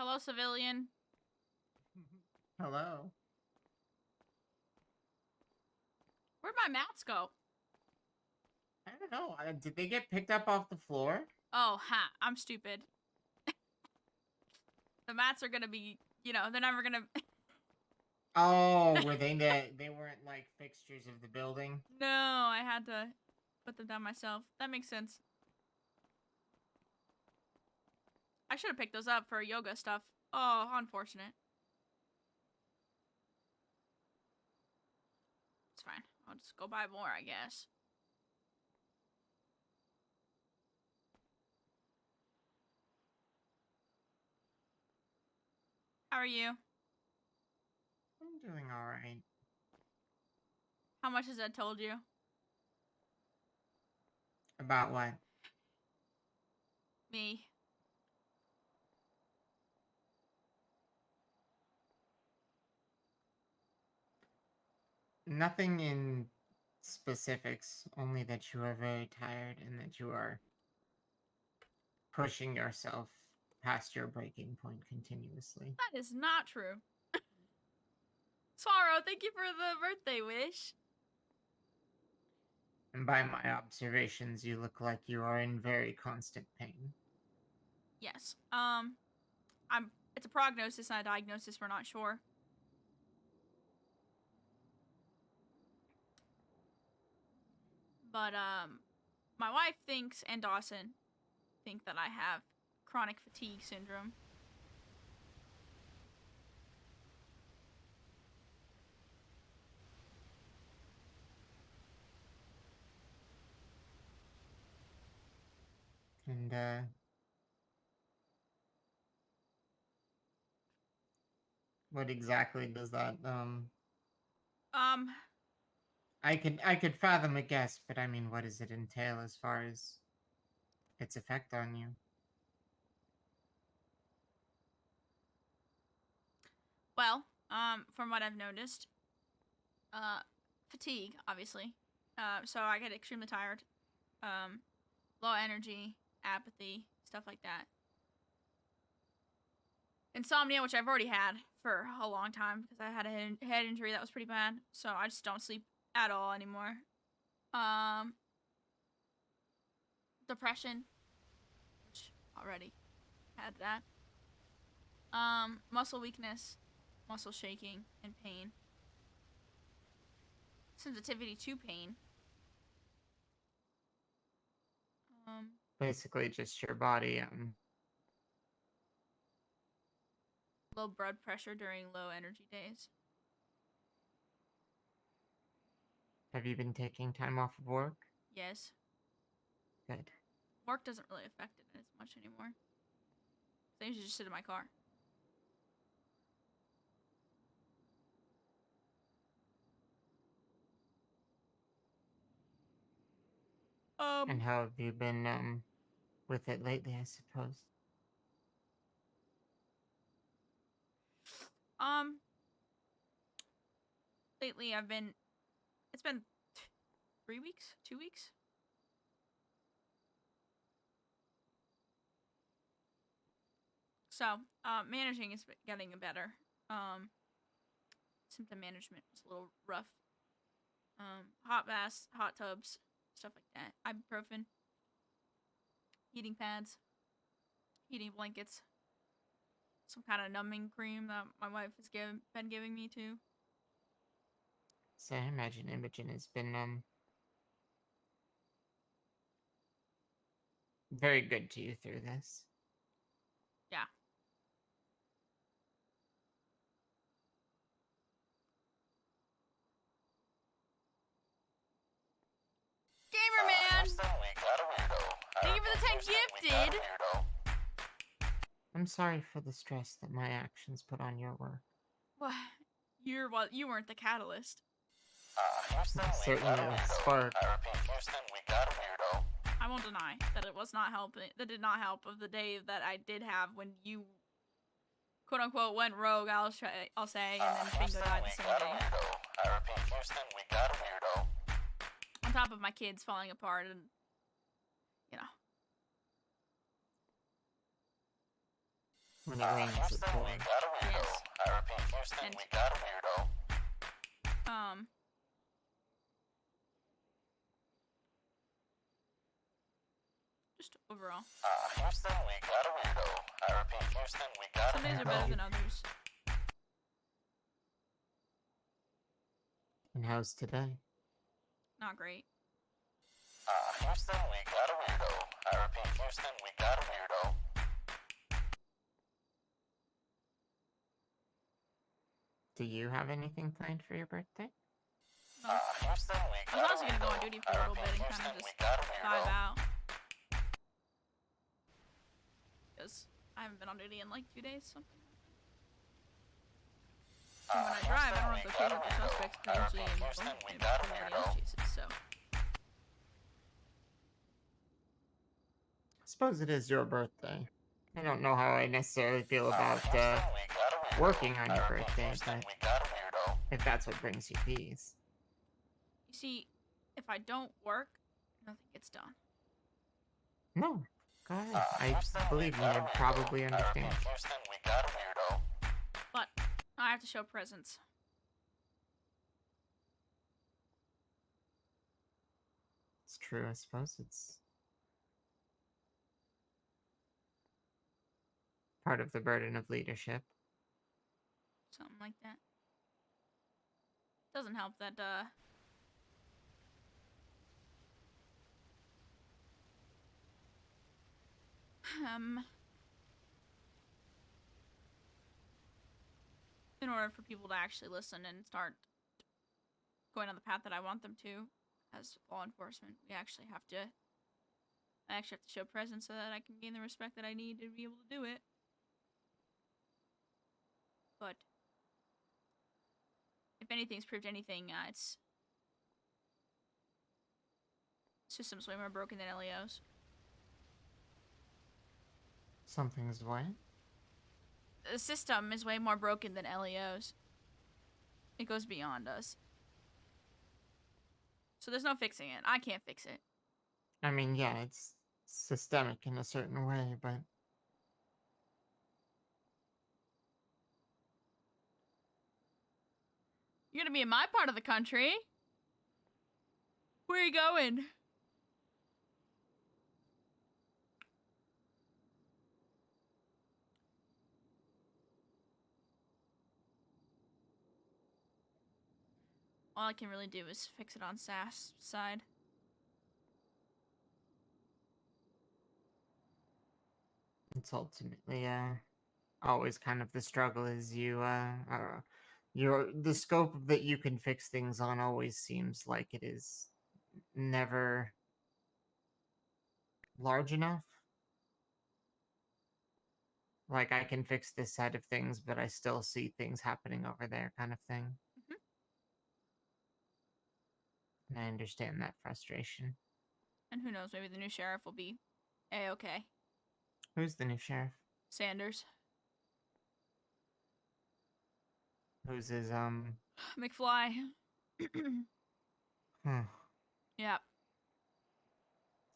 Hello, civilian. Hello. Where'd my mats go? I don't know. Did they get picked up off the floor? Oh, ha. I'm stupid. The mats are gonna be, they're never gonna... Oh, were they weren't like fixtures of the building? No, I had to put them down myself. That makes sense. I should have picked those up for yoga stuff. Oh, unfortunate. It's fine. I'll just go buy more, I guess. How are you? I'm doing all right. How much has Ed told you? About what? Me. Nothing in specifics, only that you are very tired and that you are pushing yourself past your breaking point continuously. That is not true. Sorrow, thank you for the birthday wish. And by my observations, you look like you are in very constant pain. Yes. It's a prognosis, not a diagnosis, we're not sure. But, my wife thinks, and Dawson think that I have chronic fatigue syndrome. And what exactly does that Um, I could fathom a guess, but I mean, what does it entail as far as its effect on you? well, from what I've noticed, fatigue, obviously. So I get extremely tired. Low energy, apathy, stuff like that. Insomnia, which I've already had for a long time because I had a head injury that was pretty bad. So I just don't sleep at all anymore. Depression, which already had that. Muscle weakness, muscle shaking, and pain. Sensitivity to pain. Basically, just your body. Low blood pressure during low energy days. Have you been taking time off of work? Yes. Good. Work doesn't really affect it as much anymore. So I usually just sit in my car. And how have you been with it lately? I suppose. Um, lately it's been 3 weeks, 2 weeks. So, managing is getting better. Symptom management was a little rough. Hot baths, hot tubs, stuff like that. Ibuprofen, heating pads, heating blankets, some kind of numbing cream that my wife has been giving me too. So I imagine Imogen has been very good to you through this. Yeah. Gamer man! Thank you for the 10 gifted! I'm sorry for the stress that my actions put on your work. What? You weren't the catalyst. Certainly a spark. I repeat, Houston, we got a weirdo. I won't deny that it was not helping. That did not help of the day that I did have when you, quote unquote, went rogue. I'll say, and then Bingo died the same day. I repeat, Houston, we got a weirdo. On top of my kids falling apart, and you know. When it rains, it Houston, we pours. got a weirdo. Yes. I repeat, Houston, And- we got a weirdo. Just overall. Houston, we got a weirdo. I repeat, Houston, we got Some a days are weirdo. better than others. And how's today? Not great. Houston, we got a weirdo. I repeat, Houston, we got a weirdo. Do you have anything planned for your birthday? No. Houston, we I got was also a gonna go weirdo. on duty for a little bit and kind Houston, of we just got a weirdo. vibe out. Because I haven't been on duty in like 2 days, something. And when I drive, I don't have to chase up the suspects because usually in Houston, we Oakland, got a everybody weirdo. else chases, so. I suppose it is your birthday. I don't know how I necessarily feel about Houston, we got a weirdo. working on your I repeat, birthday, Houston, but we got a weirdo. if that's what brings you peace. You see, if I don't work, nothing gets done. No, go ahead. I Houston, we believe me, got a I weirdo. probably I understand. repeat, Houston, we got a weirdo. But I have to show presence. It's true, I suppose it's part of the burden of leadership. Something like that. Doesn't help that, in order for people to actually listen and start going on the path that I want them to as law enforcement, I actually have to show presence so that I can gain the respect that I need to be able to do it. But if anything's proved anything, it's system's way more broken than LEOs. Something's what? The system is way more broken than LEOs. It goes beyond us. So there's no fixing it. I can't fix it. I mean, yeah, it's systemic in a certain way, but You're gonna be in my part of the country. Where are you going? All I can really do is fix it on SAS side. it's ultimately always kind of the struggle is the scope that you can fix things on always seems like it is never large enough. Like I can fix this side of things, but I still see things happening over there, kind of thing. Mhm. And I understand that frustration. And who knows, maybe the new sheriff will be A-okay. Who's the new sheriff? Sanders. Who's his McFly. Yeah.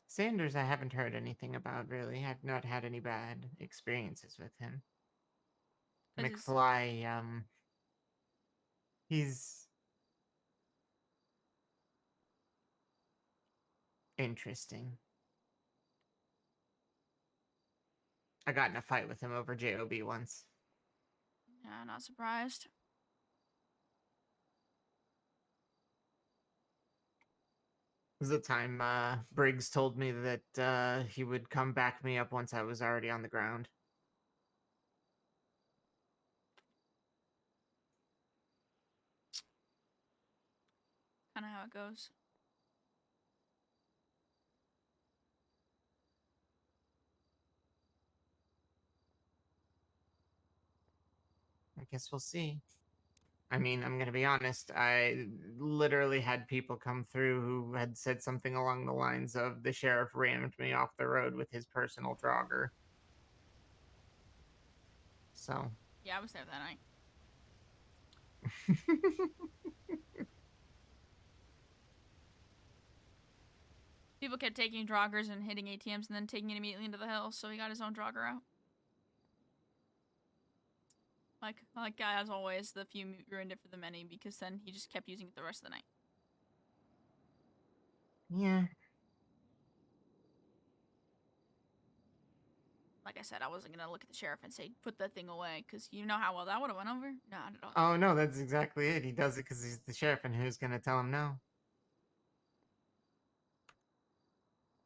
Sanders, I haven't heard anything about really. I've not had any bad experiences with him. 'Cause he's- McFly, he's interesting. I got in a fight with him over JOB once. Yeah, not surprised. It was the time Briggs told me that he would come back me up once I was already on the ground. Kind of how it goes. I guess we'll see. I mean, I'm going to be honest. I literally had people come through who had said something along the lines of the sheriff rammed me off the road with his personal drogger. So. Yeah, I was there that night. People kept taking joggers and hitting ATMs and then taking it immediately into the hills, so he got his own jogger out. Like as always, the few ruined it for the many because then he just kept using it the rest of the night. Yeah. Like I said, I wasn't gonna look at the sheriff and say put that thing away because you know how well that would have went over. Not at all. Oh no, that's exactly it. He does it because he's the sheriff, and who's gonna tell him no?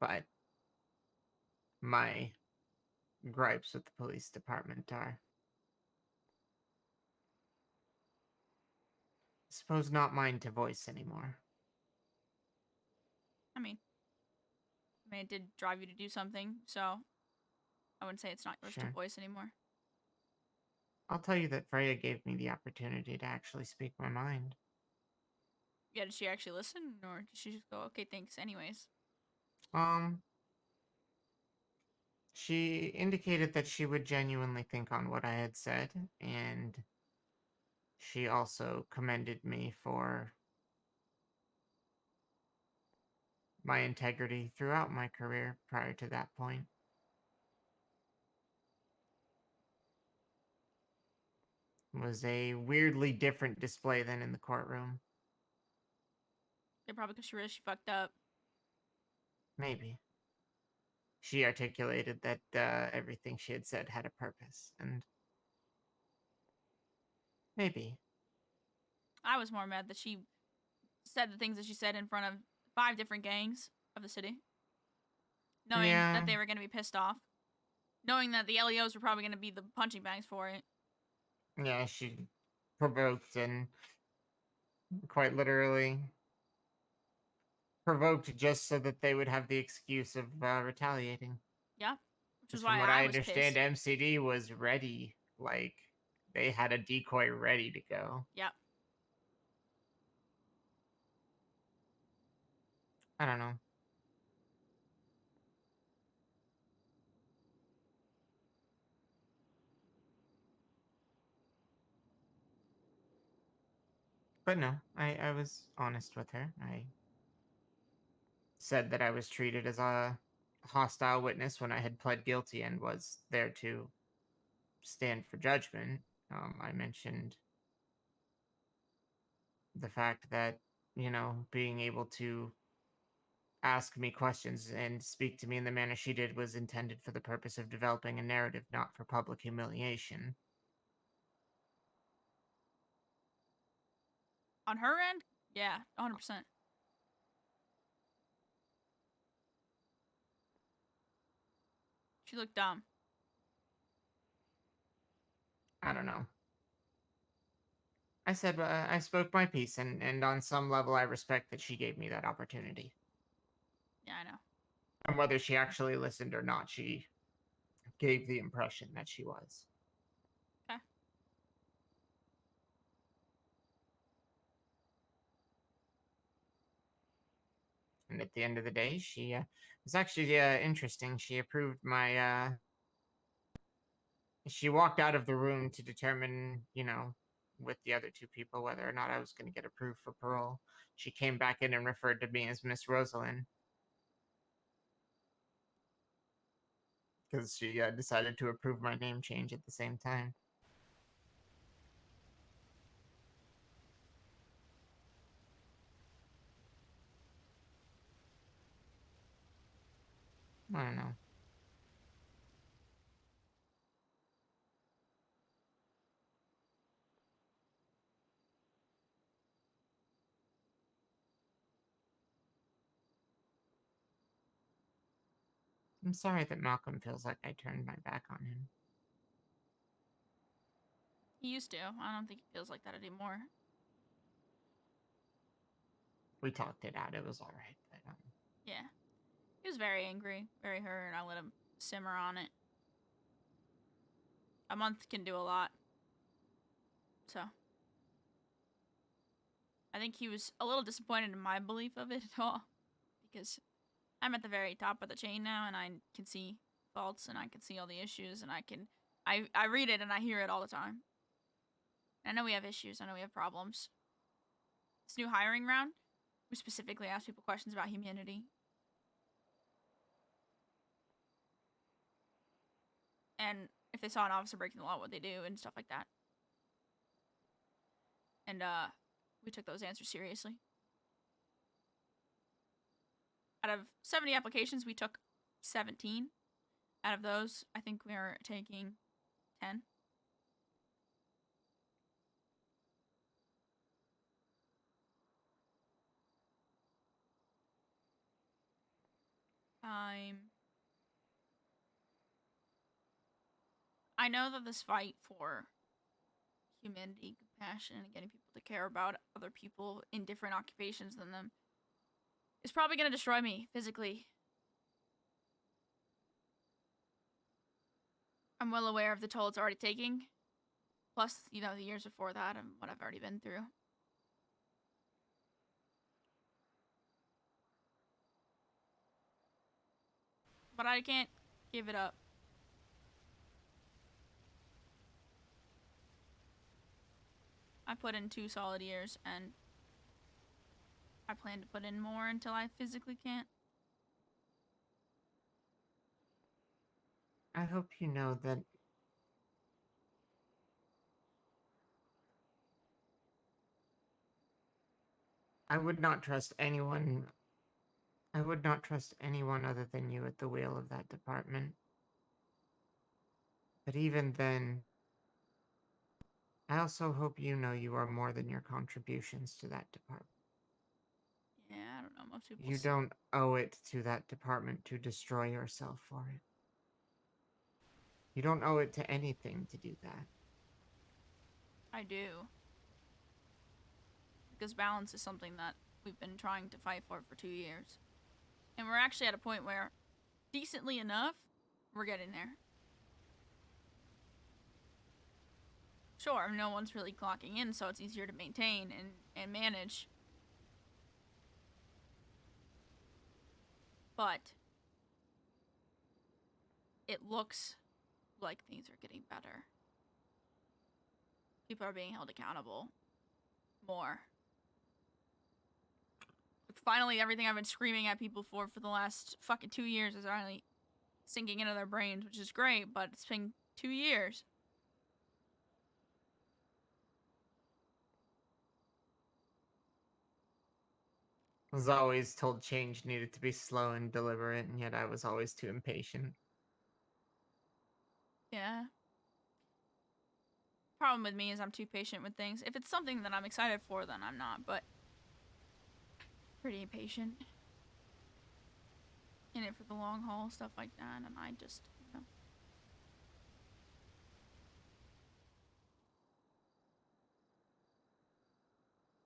But my gripes with the police department are, I suppose, not mine to voice anymore. I mean, it did drive you to do something, so I wouldn't say it's not yours to Sure. voice anymore. I'll tell you that Freya gave me the opportunity to actually speak my mind. Yeah, did she actually listen, or did she just go, okay, thanks, anyways? Um, she indicated that she would genuinely think on what I had said, and she also commended me for my integrity throughout my career prior to that point. It was a weirdly different display than in the courtroom. Yeah, probably because she realized she fucked up. Maybe. She articulated that everything she had said had a purpose, and maybe. I was more mad that she said the things that she said in front of 5 different gangs of the city, knowing Yeah. that they were going to be pissed off, knowing that the LEOs were probably going to be the punching bags for it. Yeah, she provoked and quite literally provoked just so that they would have the excuse of retaliating. Yeah, which Because is from why what I I was understand, pissed. MCD was ready. Like, they had a decoy ready to go. Yep. I don't know. But no, I was honest with her. I said that I was treated as a hostile witness when I had pled guilty and was there to stand for judgment. I mentioned the fact that, being able to ask me questions and speak to me in the manner she did was intended for the purpose of developing a narrative, not for public humiliation. On her end, yeah, 100%. She looked dumb. I don't know. I said I spoke my piece, and on some level, I respect that she gave me that opportunity. Yeah, I know. And whether she actually listened or not, she gave the impression that she was. Okay. And at the end of the day, she was actually interesting. She approved my. She walked out of the room to determine, with the other 2 people, whether or not I was going to get approved for parole. She came back in and referred to me as Miss Rosalind because she decided to approve my name change at the same time. I don't know. I'm sorry that Malcolm feels like I turned my back on him. He used to. I don't think he feels like that anymore. We talked it out. It was all right. But, Yeah. He was very angry, very hurt, and I let him simmer on it. A month can do a lot. So. I think he was a little disappointed in my belief of it at all. Because I'm at the very top of the chain now, and I can see faults, and I can see all the issues, and I read it, and I hear it all the time. I know we have issues. I know we have problems. This new hiring round, we specifically ask people questions about humanity. And if they saw an officer breaking the law, what they do, and stuff like that. And we took those answers seriously. Out of 70 applications, we took 17. Out of those, I think we are taking 10. I know that this fight for humanity, compassion, and getting people to care about other people in different occupations than them is probably going to destroy me physically. I'm well aware of the toll it's already taking. Plus, you know, the years before that and what I've already been through. But I can't give it up. I put in 2 solid years, and I plan to put in more until I physically can't. I hope you know that I would not trust anyone. I would not trust anyone other than you at the wheel of that department. But even then, I also hope you know you are more than your contributions to that department. Yeah, I don't know. Most people. You don't owe it to that department to destroy yourself for it. You don't owe it to anything to do that. I do. Because balance is something that we've been trying to fight for 2 years. And we're actually at a point where, decently enough, we're getting there. Sure, no one's really clocking in, so it's easier to maintain and manage. But it looks like things are getting better. People are being held accountable more. Finally, everything I've been screaming at people for the last fucking 2 years is finally sinking into their brains, which is great, but it's been 2 years. I was always told change needed to be slow and deliberate, and yet I was always too impatient. Yeah. Problem with me is I'm too patient with things. If it's something that I'm excited for, then I'm not, but pretty impatient. In it for the long haul, stuff like that, and I just, you know.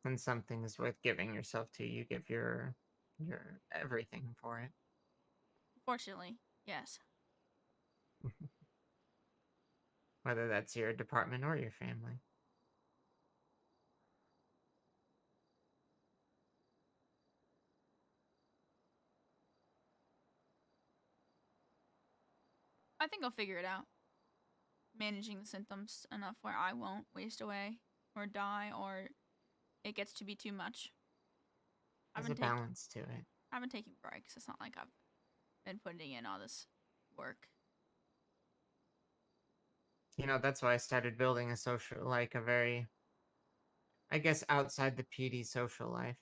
When something is worth giving yourself to, you give your everything for it. Fortunately, yes. Whether that's your department or your family. I think I'll figure it out. Managing the symptoms enough where I won't waste away or die or it gets to be too much. There's a balance to it. I've been taking breaks. It's not like I've been putting in all this work. You know, that's why I started building a social, like a very, I guess, outside the PD social life.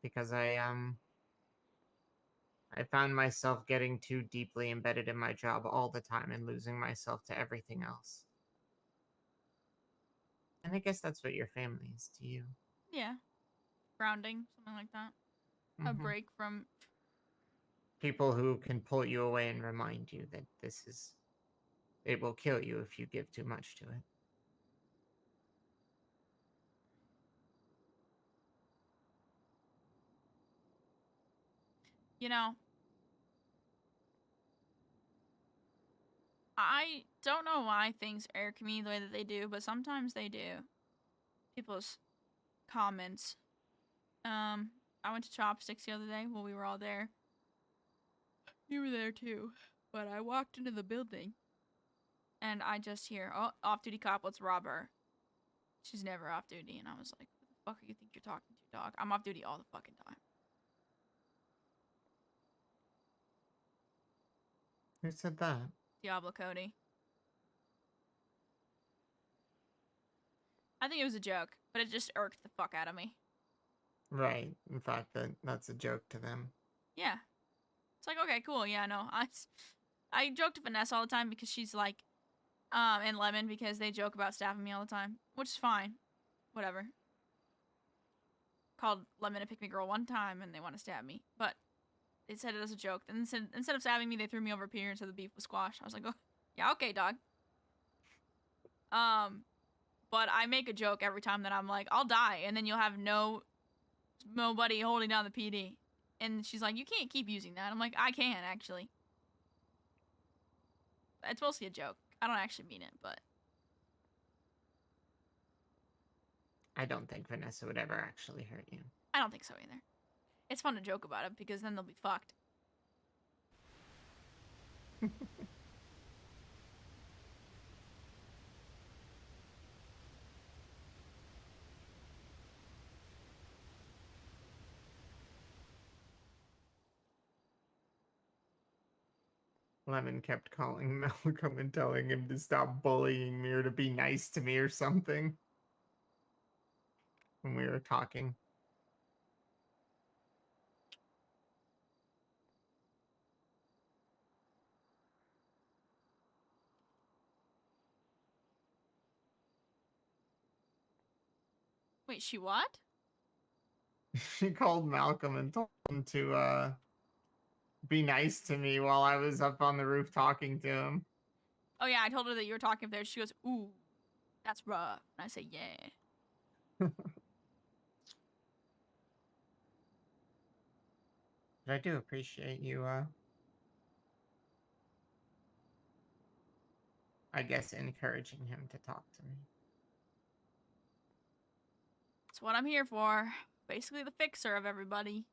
Because I found myself getting too deeply embedded in my job all the time and losing myself to everything else. And I guess that's what your family is to you. Yeah. Grounding, something like that. A break from people who can pull you away and remind you that it will kill you if you give too much to it. You know, I don't know why things irk me the way that they do, but sometimes they do. People's comments. I went to Chopsticks the other day while we were all there. You were there too, but I walked into the building and I just hear, "Oh, off-duty cop, let's rob her." She's never off duty, and I was like, "Who the fuck do you think you're talking to, dog? I'm off duty all the fucking time." Who said that? Diablo Cody. I think it was a joke, but it just irked the fuck out of me. Right. In fact, that's a joke to them. Yeah. It's like, okay, cool. Yeah, no. I joke to Vanessa all the time because she's like, and Lemon because they joke about stabbing me all the time, which is fine. Whatever. Called Lemon a pick-me girl one time and they want to stab me, but they said it as a joke. And instead of stabbing me, they threw me over a pier and said the beef was squashed. I was like, oh, yeah, okay, dog. But I make a joke every time that I'm like, I'll die, and then you'll have nobody holding down the PD. And she's like, you can't keep using that. I'm like, I can, actually. It's mostly a joke. I don't actually mean it, but... I don't think Vanessa would ever actually hurt you. I don't think so either. It's fun to joke about it, because then they'll be fucked. Lemon kept calling Malcolm and telling him to stop bullying me or to be nice to me or something when we were talking. Wait, she what? She called Malcolm and told him to be nice to me while I was up on the roof talking to him. Oh yeah, I told her that you were talking up there. She goes, ooh, that's rough. And I say, yeah. But I do appreciate you, I guess, encouraging him to talk to me. That's what I'm here for. Basically the fixer of everybody.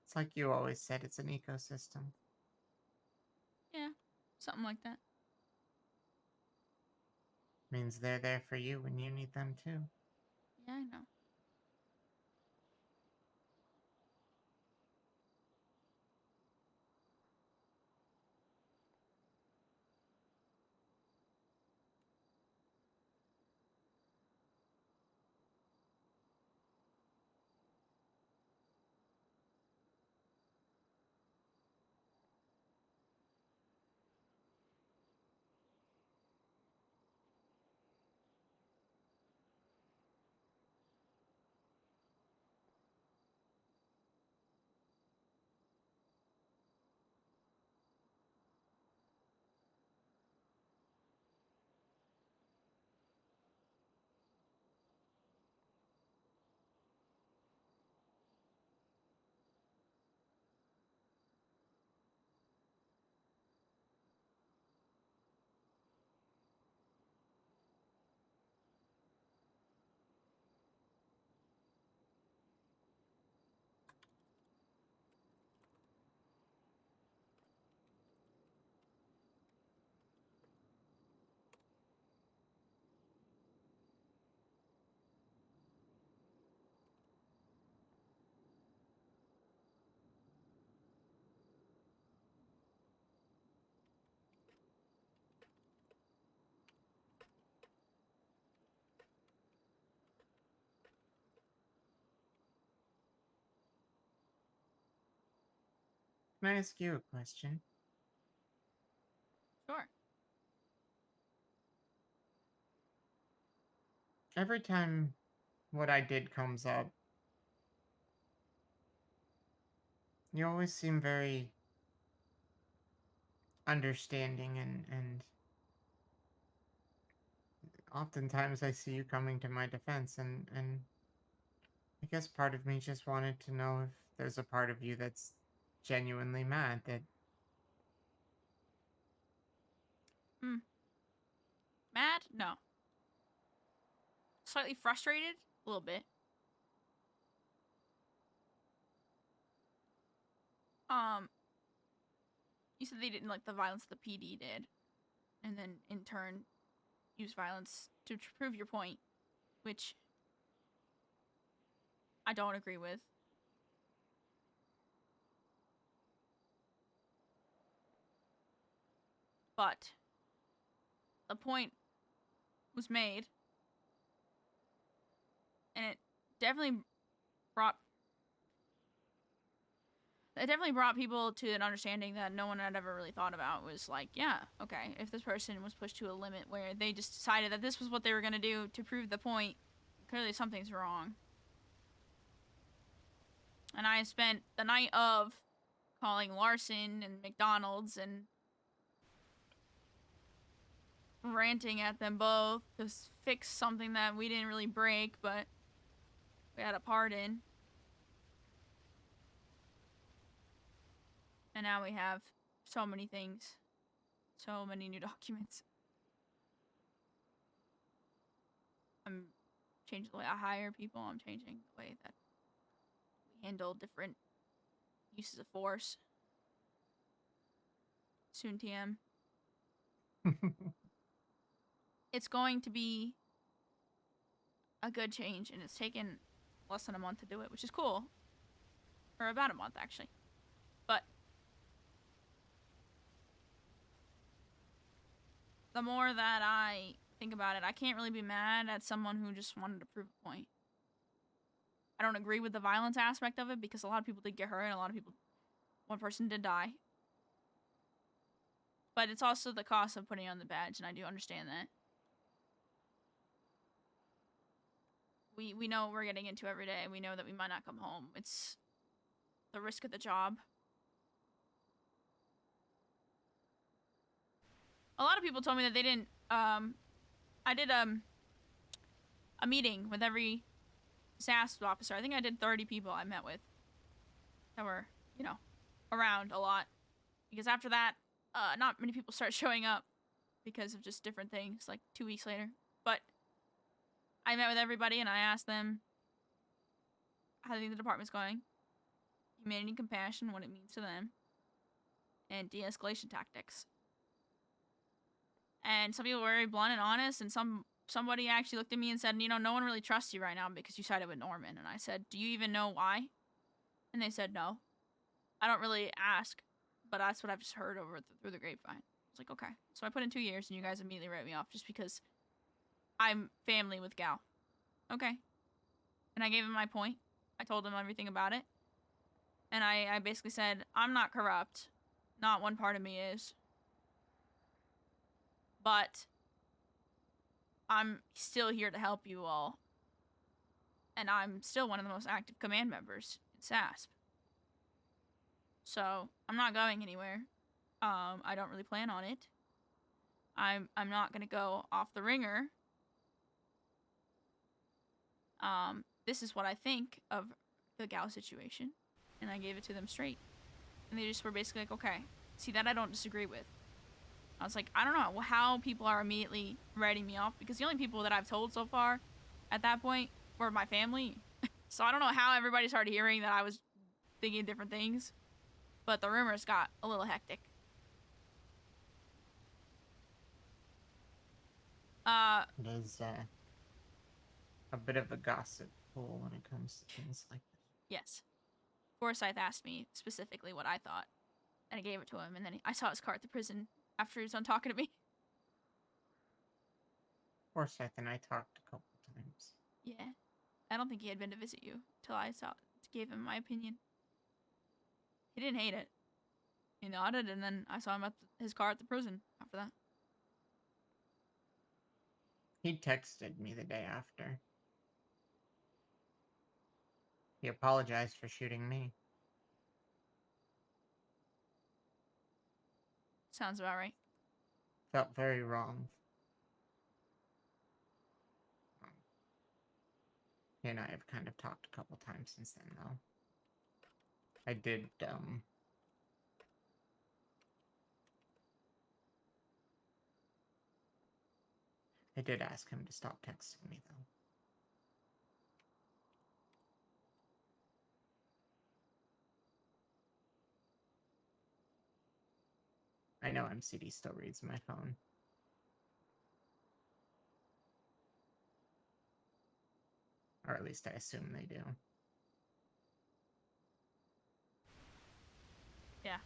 It's like you always said, it's an ecosystem. Yeah, something like that. Means they're there for you when you need them too. Yeah, I know. Can I ask you a question? Sure. Every time what I did comes up, you always seem very understanding and oftentimes I see you coming to my defense and I guess part of me just wanted to know if there's a part of you that's genuinely mad that Mad? No. Slightly frustrated? A little bit. You said they didn't like the violence the PD did. And then, in turn, use violence to prove your point. Which I don't agree with. But the point was made, and it definitely brought people to an understanding that no one had ever really thought about. Was like, yeah, okay, if this person was pushed to a limit where they just decided that this was what they were going to do to prove the point, clearly something's wrong. And I spent the night of calling Larson and McDonald's and ranting at them both to fix something that we didn't really break, but we had a part in. And now we have so many things. So many new documents. I'm changing the way I hire people. I'm changing the way that we handle different uses of force. Soon TM. It's going to be a good change, and it's taken less than a month to do it, which is cool. Or about a month, actually. But the more that I think about it, I can't really be mad at someone who just wanted to prove a point. I don't agree with the violence aspect of it because a lot of people did get hurt and one person did die. But it's also the cost of putting on the badge, and I do understand that. We know what we're getting into every day. We know that we might not come home. It's the risk of the job. A lot of people told me that they didn't, I did, a meeting with every SAS officer. I think I did 30 people I met with that were, around a lot. Because after that, not many people start showing up because of just different things, like 2 weeks later. But I met with everybody and I asked them how they think the department's going, humanity, compassion, what it means to them, and de-escalation tactics. And some people were very blunt and honest, and somebody actually looked at me and said, no one really trusts you right now because you sided with Norman. And I said, do you even know why? And they said, no. I don't really ask, but that's what I've just heard through the grapevine. I was like, okay. So I put in 2 years, and you guys immediately write me off just because I'm family with Gal. Okay. And I gave him my point. I told him everything about it. And I basically said, I'm not corrupt. Not one part of me is. But I'm still here to help you all. And I'm still one of the most active command members in SASP. So, I'm not going anywhere. I don't really plan on it. I'm not gonna go off the ringer. This is what I think of the Gal situation. And I gave it to them straight. And they just were basically like, okay. See, that I don't disagree with. I was like, I don't know how people are immediately writing me off, because the only people that I've told so far at that point were my family. So I don't know how everybody started hearing that I was thinking different things, but the rumors got a little hectic. It is a bit of a gossip pool when it comes to things like this. Yes. Forsyth asked me specifically what I thought, and I gave it to him, and then I saw his car at the prison after he was done talking to me. Forsyth and I talked a couple times. Yeah. I don't think he had been to visit you till I gave him my opinion. He didn't hate it. He nodded, and then I saw him at his car at the prison after that. He texted me the day after. He apologized for shooting me. Sounds about right. Felt very wrong. He and I have kind of talked a couple times since then, though. I did, ask him to stop texting me, though. I know MCD still reads my phone. Or at least I assume they do. Yeah.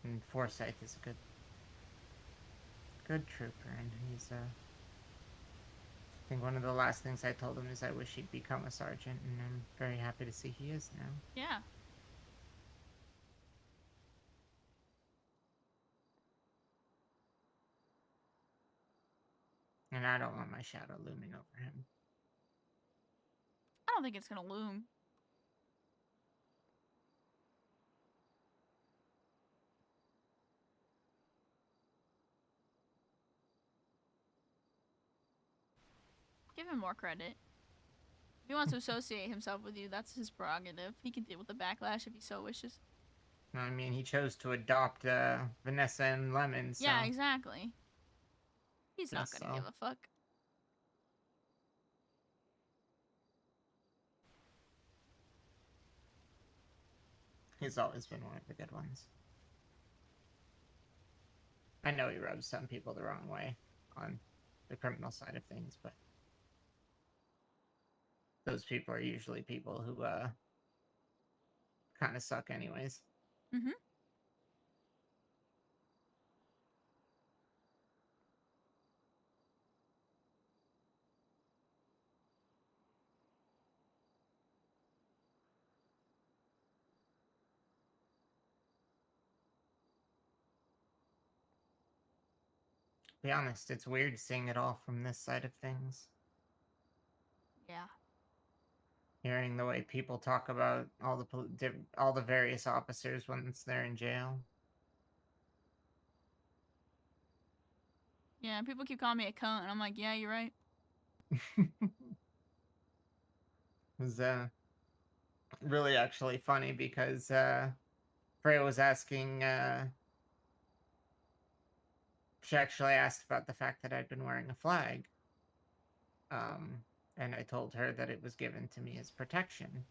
And Forsyth is a good trooper, and he's I think one of the last things I told him is I wish he'd become a sergeant, and I'm very happy to see he is now. Yeah. And I don't want my shadow looming over him. I don't think it's gonna loom. Give him more credit. If he wants to associate himself with you, that's his prerogative. He can deal with the backlash if he so wishes. I mean, he chose to adopt Vanessa and Lemon, so... Yeah, exactly. He's not Guess gonna so. give a fuck. He's always been one of the good ones. I know he rubs some people the wrong way on the criminal side of things, but those people are usually people who kind of suck anyways. Mm-hmm. To be honest, it's weird seeing it all from this side of things. Yeah. Hearing the way people talk about all the various officers once they're in jail. Yeah, people keep calling me a cunt, and I'm like, yeah, you're right. It was really actually funny because Freya was asking she actually asked about the fact that I'd been wearing a flag. And I told her that it was given to me as protection.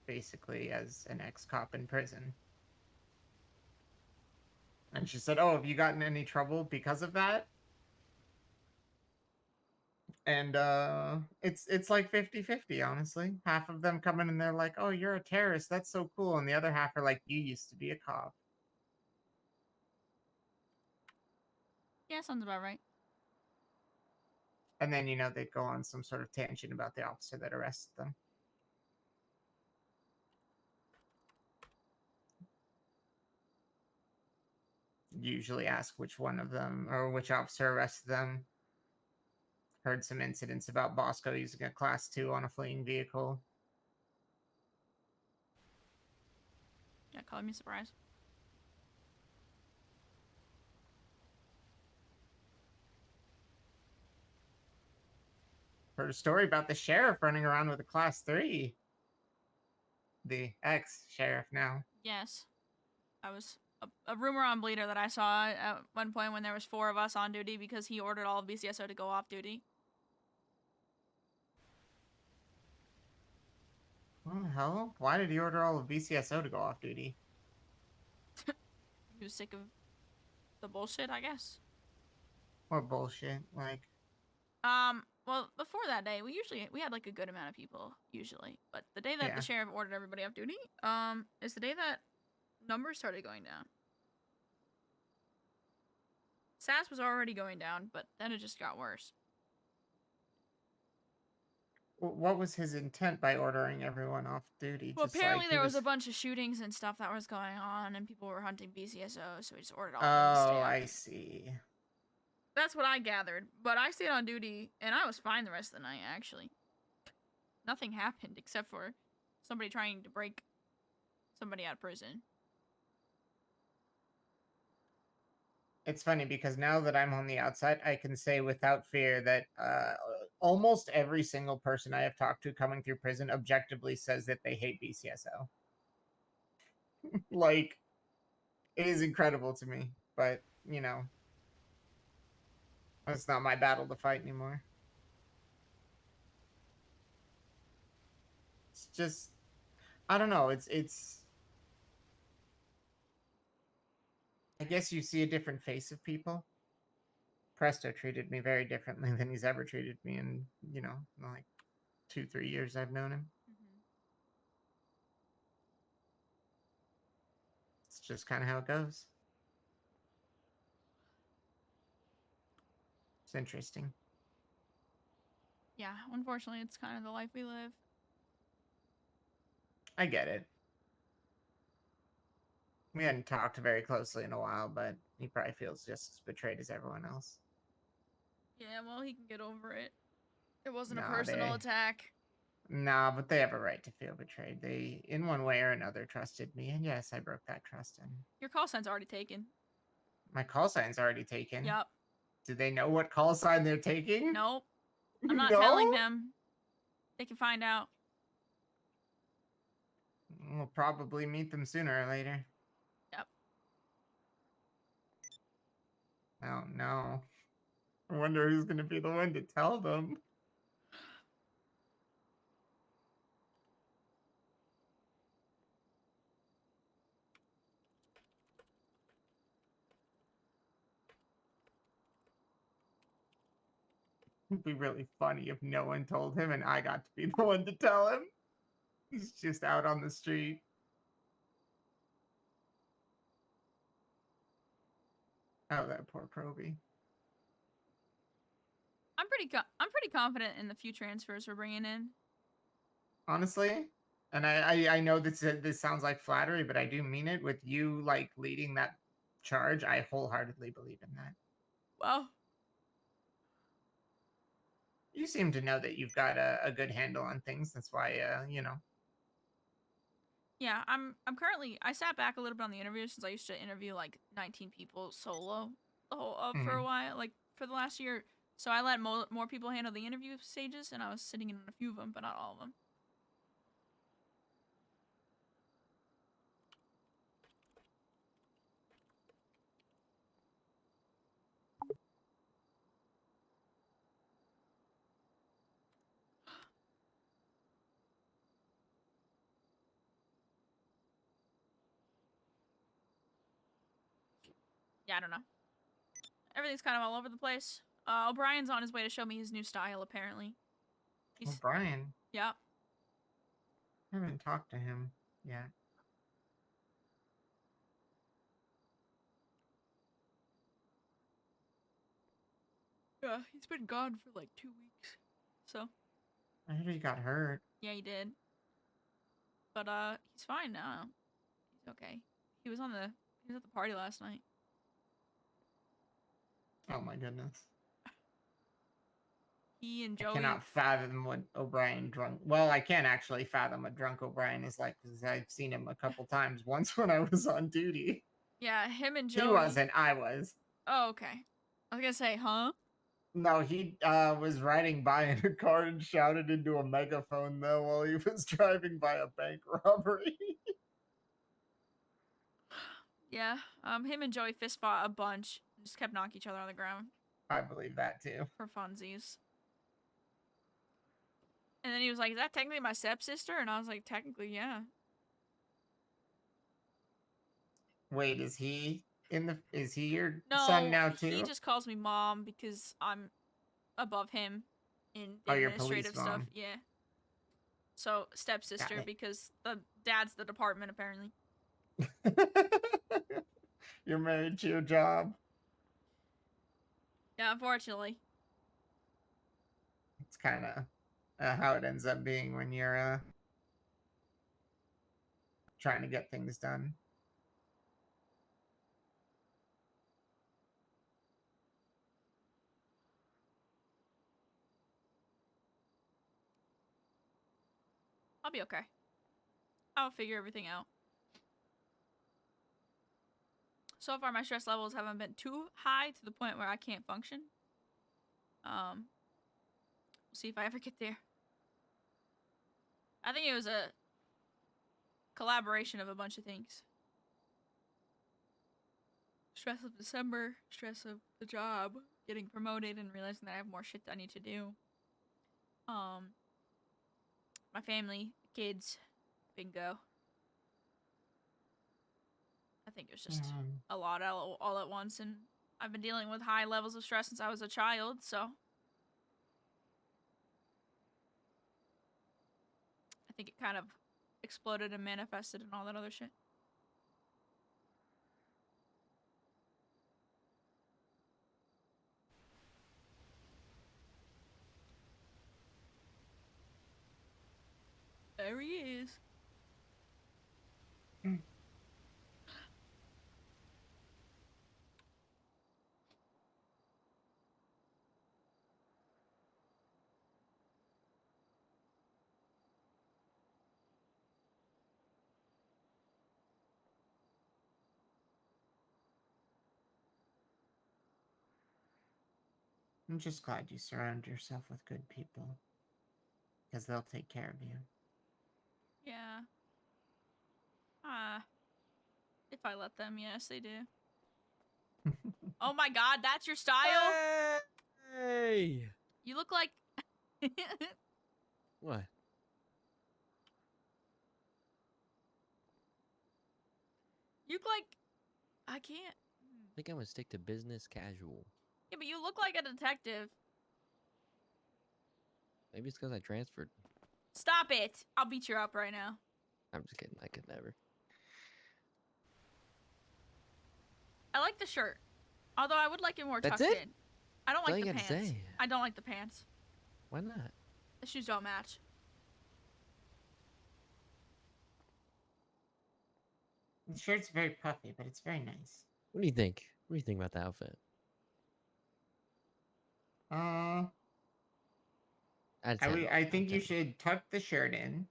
Basically as an ex-cop in prison. And she said, "Oh, have you gotten any trouble because of that?" And it's like 50-50, honestly. Half of them come in and they're like, "Oh, you're a terrorist, that's so cool," and the other half are like, "You used to be a cop." Yeah, sounds about right. And then, they'd go on some sort of tangent about the officer that arrested them. Usually ask which one of them, or which officer arrested them. Heard some incidents about Bosco using a Class 2 on a fleeing vehicle. Yeah, calling me surprised. Heard a story about the sheriff running around with a Class 3. The ex-sheriff now. Yes. That was a rumor on Bleeder that I saw at one point when there was 4 of us on duty because he ordered all of BCSO to go off duty. What the hell? Why did he order all of BCSO to go off duty? He was sick of the bullshit, I guess. What bullshit? Like, Well, before that day, we had like a good amount of people usually, but the day that yeah. the sheriff ordered everybody off duty, is the day that numbers started going down. SAS was already going down, but then it just got worse. What was his intent by ordering everyone off duty? Well, Just apparently like there was a bunch of shootings and stuff that was going on, and people were hunting BCSO, so we just ordered all of them to stay Oh, out. I see. That's what I gathered, but I stayed on duty, and I was fine the rest of the night, actually. Nothing happened except for somebody trying to break somebody out of prison. It's funny because now that I'm on the outside, I can say without fear that almost every single person I have talked to coming through prison objectively says that they hate BCSO. Like, it is incredible to me, but, it's not my battle to fight anymore. It's just, I don't know, it's I guess you see a different face of people. Presto treated me very differently than he's ever treated me in, like 2-3 years I've known him. Mm-hmm. just kind of how it goes. It's interesting. Yeah, unfortunately, it's kind of the life we live. I get it. We hadn't talked very closely in a while, but he probably feels just as betrayed as everyone else. Yeah, well, he can get over it. It wasn't a Nah, personal attack. Nah, but they have a right to feel betrayed. They, in one way or another, trusted me, and yes, I broke that trust. And Your call sign's already taken. my call sign's already taken. Yup. Do they know what call sign they're taking? Nope. I'm not No? telling them. They can find out. We'll probably meet them sooner or later. Yep. Oh no. I wonder who's gonna be the one to tell them. It'd be really funny if no one told him and I got to be the one to tell him. He's just out on the street. Oh, that poor Proby. I'm pretty confident in the few transfers we're bringing in. Honestly, and I know this sounds like flattery, but I do mean it. With you like leading that charge, I wholeheartedly believe in that. Well, You seem to know that you've got a good handle on things. That's why, you know. yeah, I sat back a little bit on the interview since I used to interview like 19 people solo for a while, like for the last year. So I let more people handle the interview stages, and I was sitting in on a few of them, but not all of them. Yeah, I don't know. Everything's kind of all over the place. O'Brien's on his way to show me his new style, apparently. Well, Brian, Yep. I haven't talked to him yet. Yeah, he's been gone for like 2 weeks. So. I heard he got hurt. Yeah, he did. But he's fine now. He's okay. He was at the party last night. Oh my goodness. He and I Joey. cannot fathom what O'Brien drunk. Well, I can actually fathom what drunk O'Brien is like because I've seen him a couple times. Once when I was on duty. Yeah, him and Joey. He wasn't. I was. Oh, okay. I was gonna say, huh? No, he was riding by in a car and shouted into a megaphone though while he was driving by a bank robbery. Yeah. Him and Joey fist fought a bunch. Just kept knocking each other on the ground I believe that too. for funsies. And then he was like, "Is that technically my stepsister?" And I was like, "Technically, yeah." Wait, is he is he your No, son now too? he just calls me mom because I'm above him in the Oh, your police administrative stuff. mom. Yeah. So stepsister it. because the dad's the department apparently. You're married to your job. Yeah, unfortunately. It's kind of how it ends up being when you're trying to get things done. I'll be okay. I'll figure everything out. So far, my stress levels haven't been too high to the point where I can't function. We'll see if I ever get there. I think it was a collaboration of a bunch of things. Stress of December, stress of the job, getting promoted and realizing that I have more shit that I need to do. My family, kids, bingo. I think it was just a lot all at once, and I've been dealing with high levels of stress since I was a child, so I think it kind of exploded and manifested and all that other shit. There he is. I'm just glad you surround yourself with good people. Because they'll take care of you. Yeah. If I let them, yes, they do. Oh my god, that's your style? Hey! You look like... What? You look like... I can't... I think I'm gonna stick to business casual. Yeah, but you look like a detective. Maybe it's because I transferred. Stop it! I'll beat you up right now. I'm just kidding. I could never. I like the shirt. Although I would like it more That's tucked it? in. I don't That's all like you the gotta pants. say. I don't like the pants. Why not? The shoes don't match. The shirt's very puffy, but it's very nice. What do you think? What do you think about the outfit? Out of 10. I think out you of 10. should tuck the shirt in.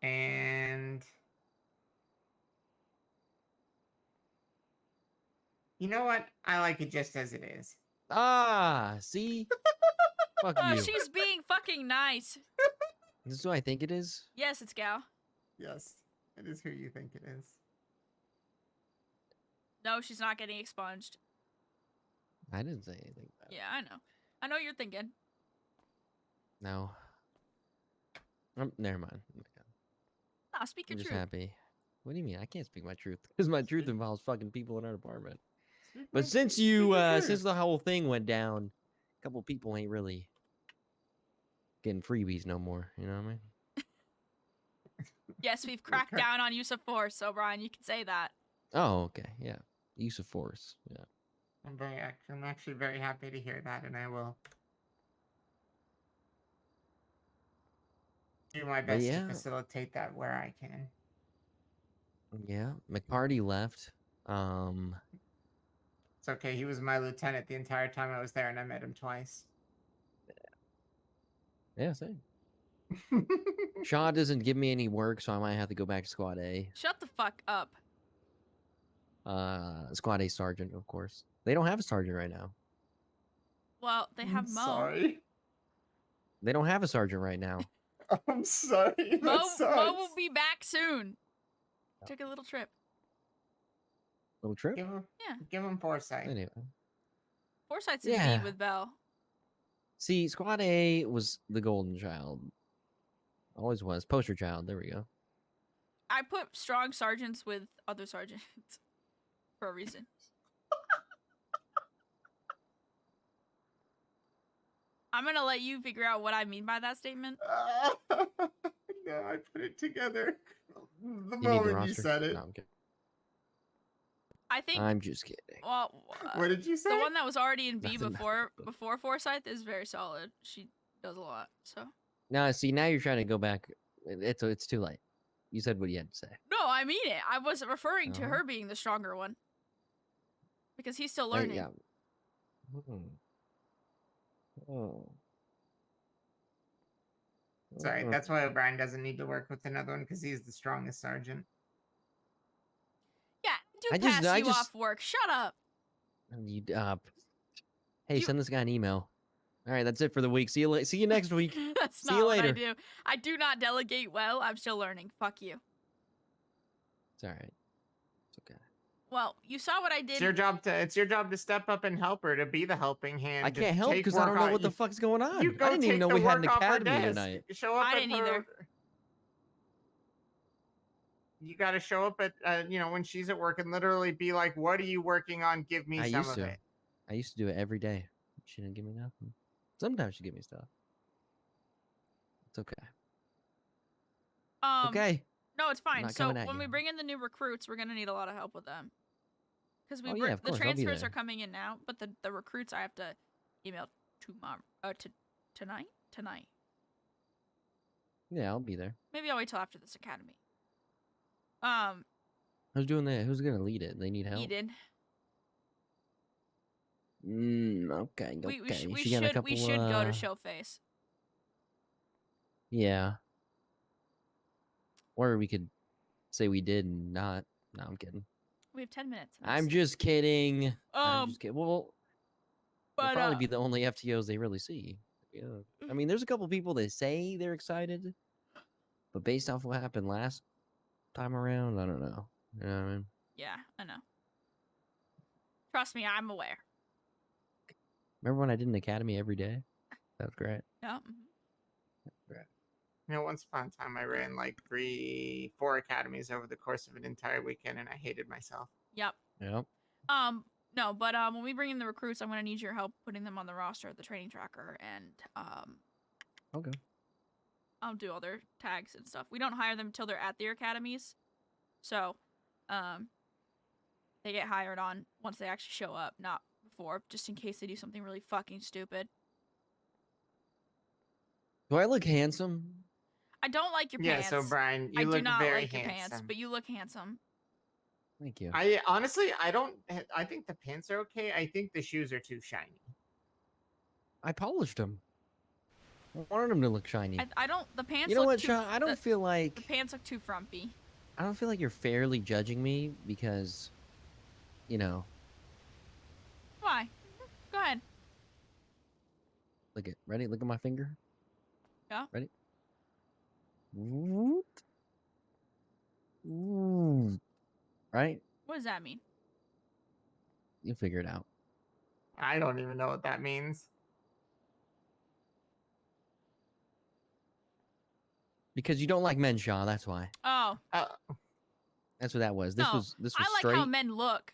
And you know what? I like it just as it is. Ah, see? Fuck Oh, you. she's being fucking nice. This is what I think it is? Yes, it's Gal. Yes, it is who you think it is. No, she's not getting expunged. I didn't say anything about it. Yeah, I know. I know what you're thinking. No. Never mind. Nah, speak I'm your just truth. happy. What do you mean? I can't speak my truth. Because my truth Speak- involves fucking people in our department. Speak But my- since speak you, your truth. since the whole thing went down, a couple people ain't really getting freebies no more. You know what I mean? Yes, we've cracked Okay. down on use of force, so Brian, you can say that. Oh, okay. Yeah. Use of force. Yeah. I'm actually very happy to hear that, and I will do my But best yeah. to facilitate that where I can. Yeah. McParty left. It's okay. He was my lieutenant the entire time I was there, and I met him twice. Yeah, same. Shaw doesn't give me any work, so I might have to go back to Squad A. Shut the fuck up. Squad A sergeant, of course. They don't have a sergeant right now. Well, they have I'm Mo. sorry. They don't have a sergeant right now. I'm sorry. That Mo sucks. will be back soon. Took a little trip. Little trip? Yeah. Give him foresight. Anyway. Foresight's in Yeah. B with Bell. See, Squad A was the golden child. Always was. Poster child. There we go. I put strong sergeants with other sergeants for a reason. I'm gonna let you figure out what I mean by that statement. No, I put it together the You need the moment you roster. said it. No, I'm kidding. I think. I'm just kidding. Well, What did you say? the one that was already in B Nothing. before Forsyth is very solid. She does a lot. So Now, see, now you're trying to go back. It's too late. You said what you had to say. no, I mean it. I wasn't referring to Uh-huh. her being the stronger one because he's still Hey, learning. yeah. Oh. Sorry, that's why O'Brien doesn't need to work with another one because he's the strongest sergeant. Yeah, do I pass just- you off work. Shut up. You, hey, You- send this guy an email. All right, that's it for the week. See you. See you next week. That's See you not what I later. do. I do not delegate well. I'm still learning. Fuck you. It's all right. It's okay. Well, you saw what I It's did. your job to step up and help her, to be the helping hand. I to can't help take because I don't work know off- what the fuck's going on. You I go didn't even take know the we had an work off her academy desk. tonight. Show up I at didn't her- either. You got to show up at when she's at work and literally be like, "What are you working on? Give me I some used of to. it." I used to do it every day. She didn't give me nothing. Sometimes she give me stuff. It's okay. Okay. No, it's fine. not So coming at when we you. bring in the new recruits, we're gonna need a lot of help with them. Because Oh, yeah, of the course, I'll be transfers there. are coming in now, but the recruits I have to email tomorrow. Tonight? Tonight. Yeah, I'll be there. Maybe I'll wait till after this academy. Who's doing that? Who's gonna lead it? They need help. Eden. Okay, We okay. we She got a should couple. go to show face. Yeah. Or we could say we did and not. No, I'm kidding. We have 10 minutes. I'm just kidding. I'm Um, just kidding. Well, we'll but probably be the only FTOs they really see. Yeah. I mean, there's a couple people that say they're excited, but based off what happened last time around, I don't know. You know what I mean? yeah, I know. Trust me, I'm aware. Remember when I did an academy every day? That was great. Yeah. You know, once upon a time, I ran like 4 academies over the course of an entire weekend, and I hated myself. Yep. Yep. No, but when we bring in the recruits, I'm gonna need your help putting them on the roster, the training tracker, and Okay. I'll do all their tags and stuff. We don't hire them until they're at their academies, so they get hired on once they actually show up, not before, just in case they do something really fucking stupid. Do I look handsome? I don't like your Yeah, pants. so Brian, you I look do not very like your handsome. pants, but you look handsome. Thank you. I honestly, I don't. I think the pants are okay. I think the shoes are too shiny. I polished them. I wanted them to look shiny. I don't. The pants. You know look what, too, Sean? I don't feel The like pants look too frumpy. I don't feel like you're fairly judging me because, you know, Why? Go ahead. look at ready. Look at my finger. Yeah. Ready. Whoop. Ooh. Right? What does that mean? You figure it out. I don't even know what that means. Because you don't like men, Sean. That's why. Oh, That's what that was. This No, was I like straight. how men look.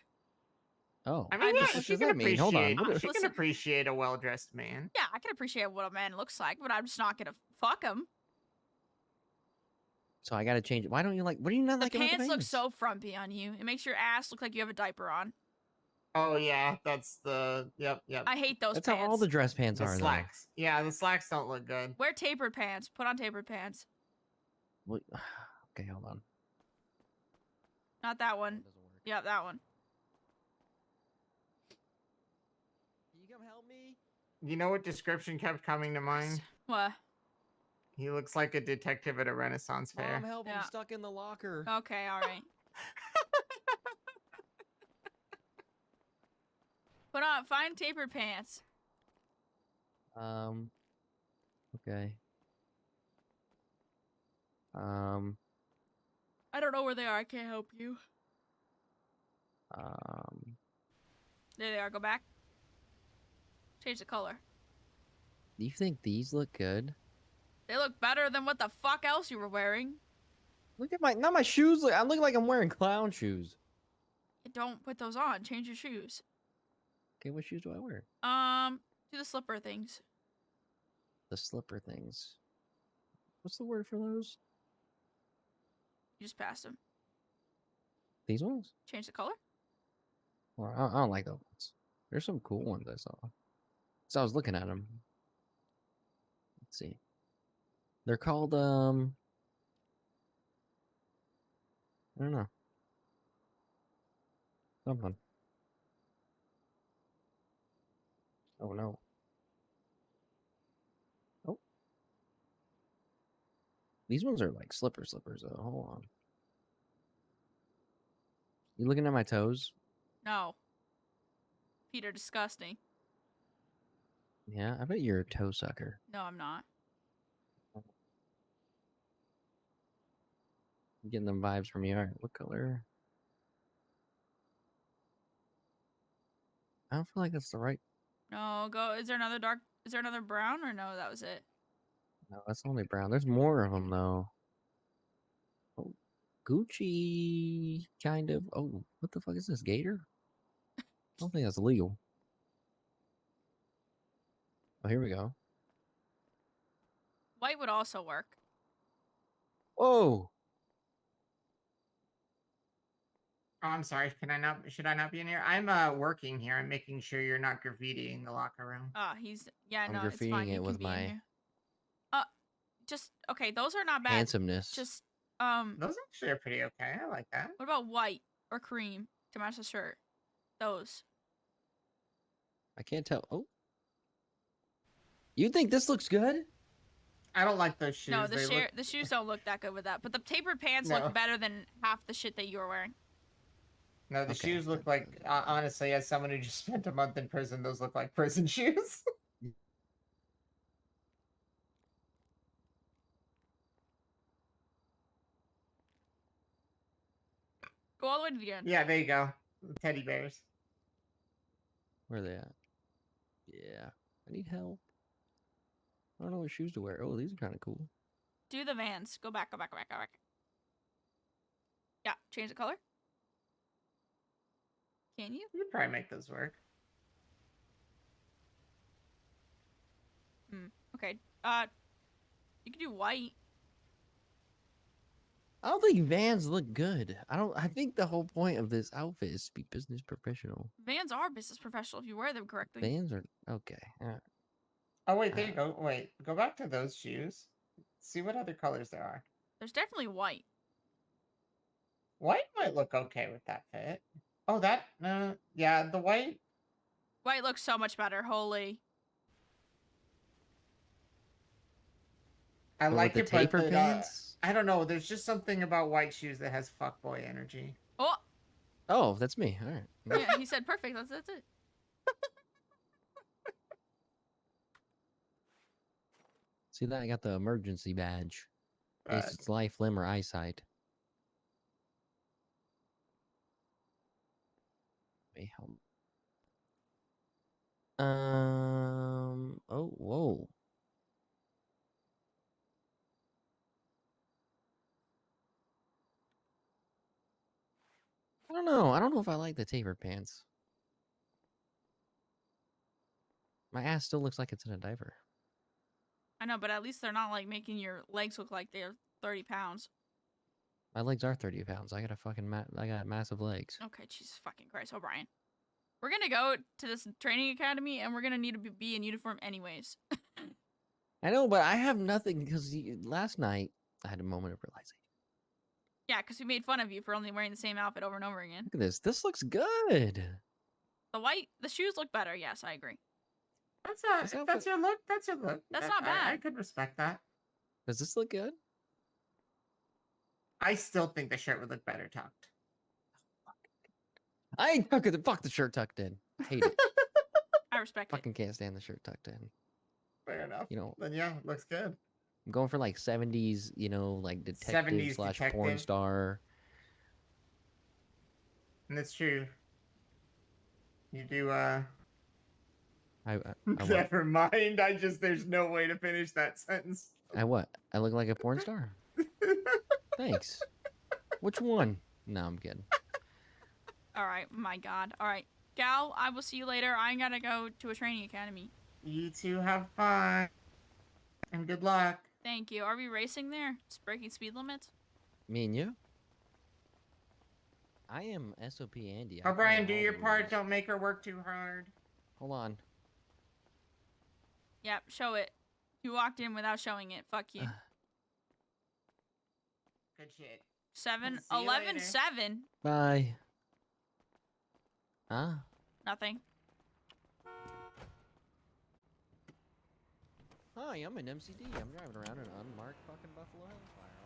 Oh. I mean, I yeah, just- she What does can that mean? Hold on. appreciate. What She can Listen. appreciate a well-dressed man. Yeah, I can appreciate what a man looks like, but I'm just not gonna fuck him. So I gotta change it. Why don't you like? What do you not The like about the pants look pants? so frumpy on you. It makes your ass look like you have a diaper on. Oh yeah, that's the yep. I hate those That's pants. how all the dress pants The are, slacks. Yeah, the slacks don't look good. Wear tapered pants. Put on tapered pants. though. Okay, hold on. Not that That one. doesn't work. Yeah, that one. Can you come help me? You know what description kept coming to mind? What? He looks like a detective at a Renaissance fair. Mom, help! Yeah. I'm stuck in the locker. Okay, all right. Put on. Find tapered pants. Okay. I don't know where they are. I can't help you. There they are. Go back. Change the color. Do you think these look good? They look better than what the fuck else you were wearing. Look at not my shoes. I look like I'm wearing clown shoes. Don't put those on. Change your shoes. Okay, what shoes do I wear? Do the slipper things. The slipper things. What's the word for those? You just passed them. These ones? Change the color. Well, I don't like those ones. There's some cool ones I saw. So I was looking at them. Let's see. They're called I don't know. Something. Oh no. Oh. These ones are like slippers though. Hold on. You looking at my toes? No. Feet are disgusting. Yeah, I bet you're a toe sucker. No, I'm not. I'm getting them vibes from you. All right, what color? I don't feel like that's the right. No, go. Is there another dark? Is there another brown or no? That was it. No, that's only brown. There's more of them though. Oh, Gucci, kind of. Oh, what the fuck is this? Gator? I don't think that's illegal. Oh, here we go. White would also work. Whoa! Oh, I'm sorry. Can I not? Should I not be in here? I'm working here. I'm making sure you're not graffitiing the locker room. Yeah, I'm no, it's fine. graffitiing You it can with be in my here. Just okay. Those are not bad. handsomeness. Just Those actually are pretty okay. I like that. what about white or cream to match the shirt? Those. I can't tell. Oh, you think this looks good? I don't like those shoes. No, They the shoes don't look that good with that. But the tapered pants No. look better than half the shit that you were wearing. No, the Okay. shoes look like, honestly, as someone who just spent a month in prison, those look like prison shoes. Go all the way to the end. Yeah, there you go. Teddy bears. Where are they at? Yeah, I need help. I don't know what shoes to wear. Oh, these are kind of cool. Do the Vans. Go back. Yeah, change the color. Can you? You could probably make those work. Okay. You can do white. I don't think Vans look good. I think the whole point of this outfit is to be business professional. Vans are business professional if you wear them correctly. Vans are okay. Oh, wait, there you go. Wait, go back to those shoes. See what other colors there are. There's definitely white. White might look okay with that fit. Oh, yeah, the white. White looks so much better. Holy. I But like with it, the taper but pants. I don't know. There's just something about white shoes that has fuckboy energy. Oh, Oh, that's me. All right. yeah, he said perfect. That's it. See that? I got the emergency badge. In case it's life, limb, or eyesight. Wait, hold on. Oh, whoa. I don't know. I don't know if I like the taper pants. My ass still looks like it's in a diaper. I know, but at least they're not like making your legs look like they're 30 pounds. My legs are 30 pounds. I got a fucking I got massive legs. Okay, Jesus fucking Christ, O'Brien. We're gonna go to this training academy and we're gonna need to be in uniform anyways. I know, but I have nothing because last night I had a moment of realization. Yeah, because we made fun of you for only wearing the same outfit over and over again. Look at this. This looks good. The shoes look better. Yes, I agree. That's your look. That's your look. That's not I bad. could respect that. Does this look good? I still think the shirt would look better tucked. I ain't tucking the fuck the shirt tucked in. Hate it. I respect it. Fucking can't stand the shirt tucked in. Fair enough. You know, Then yeah, looks good. I'm going for like 70s, you know, like 70s detective slash porn detective. star. And it's true. You do I what? Never mind. There's no way to finish that sentence. I what? I look like a porn star? Thanks. Which one? No, I'm kidding. All right, my God. All right, Gal, I will see you later. I gotta go to a training academy. You two have fun. And good luck. Thank you. Are we racing there? Just breaking speed limits? Me and you? I am SOP Andy. I O'Brien, follow do all your the part. rules. Don't make her work too hard. Hold on. Yep, show it. You walked in without showing it. Fuck you. Good shit. 7, See you 11, later. 7. Bye. Huh? Nothing. Hi, I'm an MCD. I'm driving around an unmarked fucking Buffalo Hellfire.